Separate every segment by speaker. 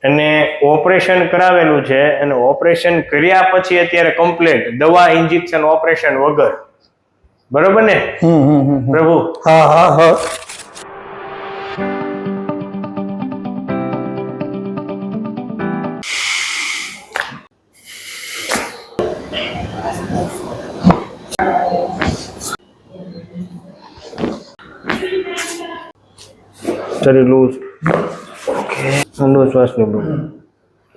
Speaker 1: અને ઓપરેશન કરાવેલું છે અને ઓપરેશન કર્યા પછી અત્યારે કમ્પ્લીટ દવા ઇન્જેક્શન ઓપરેશન વગર, બરોબર ને પ્રભુ?
Speaker 2: હા હા હા.
Speaker 1: ચલી લૂઝ. ઓકે, ઊંડો શ્વાસ લો,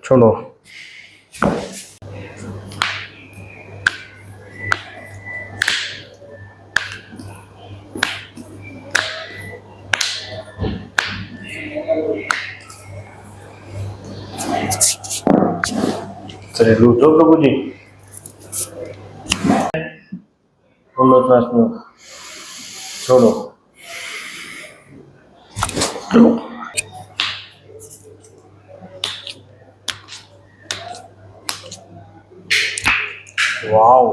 Speaker 1: છોડો. ચલી લૂઝ જો પ્રભુજી. ઊંડો શ્વાસ લો, છોડો. વાવ.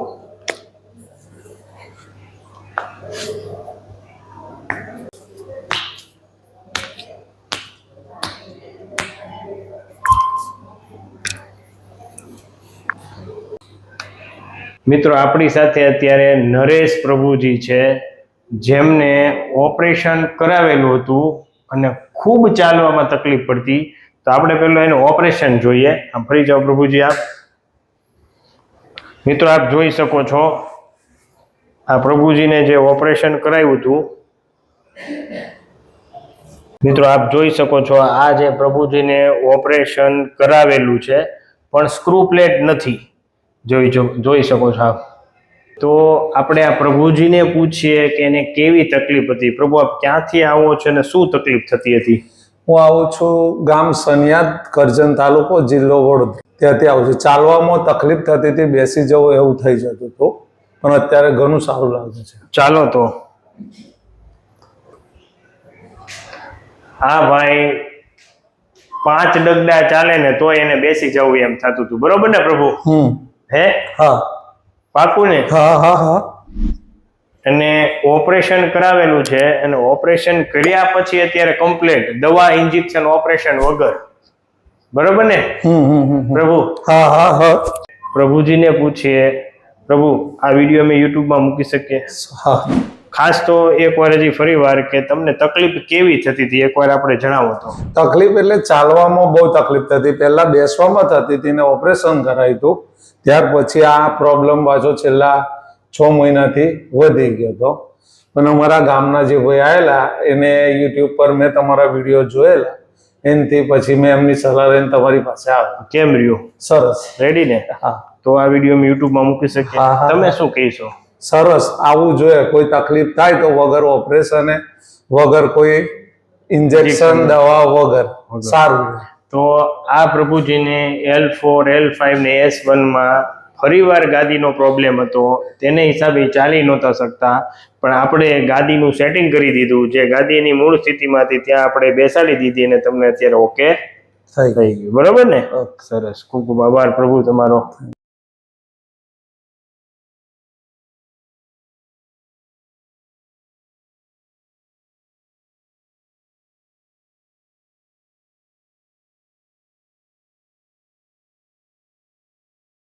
Speaker 1: મિત્રો, આપણી સાથે અત્યારે નરેશ પ્રભુજી છે, જેમને ઓપરેશન કરાવેલું હતું અને ખૂબ ચાલવામાં તકલીફ પડતી. તો આપણે પહેલા એનું ઓપરેશન જોઈએ. આમ ફરી જાઓ પ્રભુજી આપ. મિત્રો, આપ જોઈ શકો છો આ પ્રભુજીને જે ઓપરેશન કરાવ્યું હતું. મિત્રો, આપ જોઈ શકો છો આ જે પ્રભુજીને ઓપરેશન કરાવેલું છે, પણ સ્ક્રૂ પ્લેટ નથી. જોઈ શકો છો આપ. તો આપણે આ પ્રભુજીને પૂછીએ કે એને કેવી તકલીફ હતી. પ્રભુ, આપ ક્યાંથી આવો છો અને શું તકલીફ થતી હતી?
Speaker 2: હું આવું છું ગામ સનિયાદ, કરજણ તાલુકો, જિલ્લો વડોદરા. ત્યાંથી આવું છું. ચાલવામાં તકલીફ થતી હતી, બેસી જવું એવું થઈ જતું હતું, પણ અત્યારે ઘણું સારું લાગે છે.
Speaker 1: ચાલો તો. હા ભાઈ, 5 ડગડા ચાલે ને તો એને બેસી જવું એમ થતું હતું, બરોબર ને પ્રભુ? હે?
Speaker 2: હા.
Speaker 1: પાકું ને?
Speaker 2: હા હા હા.
Speaker 1: અને ઓપરેશન કરાવેલું છે અને ઓપરેશન કર્યા પછી અત્યારે કમ્પ્લીટ દવા ઇન્જેક્શન ઓપરેશન વગર, બરોબર ને પ્રભુ?
Speaker 2: હા હા હા.
Speaker 1: પ્રભુજીને પૂછીએ. પ્રભુ, આ વિડીયો અમે યુટ્યુબમાં મૂકી શકીએ?
Speaker 2: હા.
Speaker 1: ખાસ તો એકવાર હજી ફરી વાર કે તમને તકલીફ કેવી થતી હતી એકવાર આપણે જણાવો તો.
Speaker 2: તકલીફ એટલે ચાલવામાં બહુ તકલીફ થતી. પહેલા બેસવામાં થતી હતી ને ઓપરેશન કરાયું હતું. ત્યાર પછી આ પ્રોબ્લેમ પાછો છેલ્લા 6 મહિનાથી વધી ગયો હતો. અને અમારા ગામના જે ભાઈ આવેલા એને યુટ્યુબ પર મેં તમારા વિડીયો જોયેલા, એનાથી પછી મેં એમની સલાહ લઈને તમારી પાસે આવ્યો.
Speaker 1: કેમ રહ્યું?
Speaker 2: સરસ.
Speaker 1: રેડી ને?
Speaker 2: હા.
Speaker 1: તો આ વિડીયો અમે યુટ્યુબમાં મૂકી શકીએ? તમે શું કહીશો?
Speaker 2: સરસ, આવું જોઈએ. કોઈ તકલીફ થાય તો વગર ઓપરેશન, વગર કોઈ ઇન્જેક્શન, દવા વગર સારું.
Speaker 1: તો આ પ્રભુજીને L4, L5 ને S1 માં ફરીવાર ગાદીનો પ્રોબ્લેમ હતો. તેને હિસાબે ચાલી નહોતા શકતા, પણ આપણે ગાદીનું સેટિંગ કરી દીધું. જે ગાદીની મૂળ સ્થિતિમાં હતી ત્યાં આપણે બેસાડી દીધી અને તમને અત્યારે ઓકે થઈ ગયું, બરોબર ને? સરસ. ખૂબ ખૂબ આભાર પ્રભુ તમારો.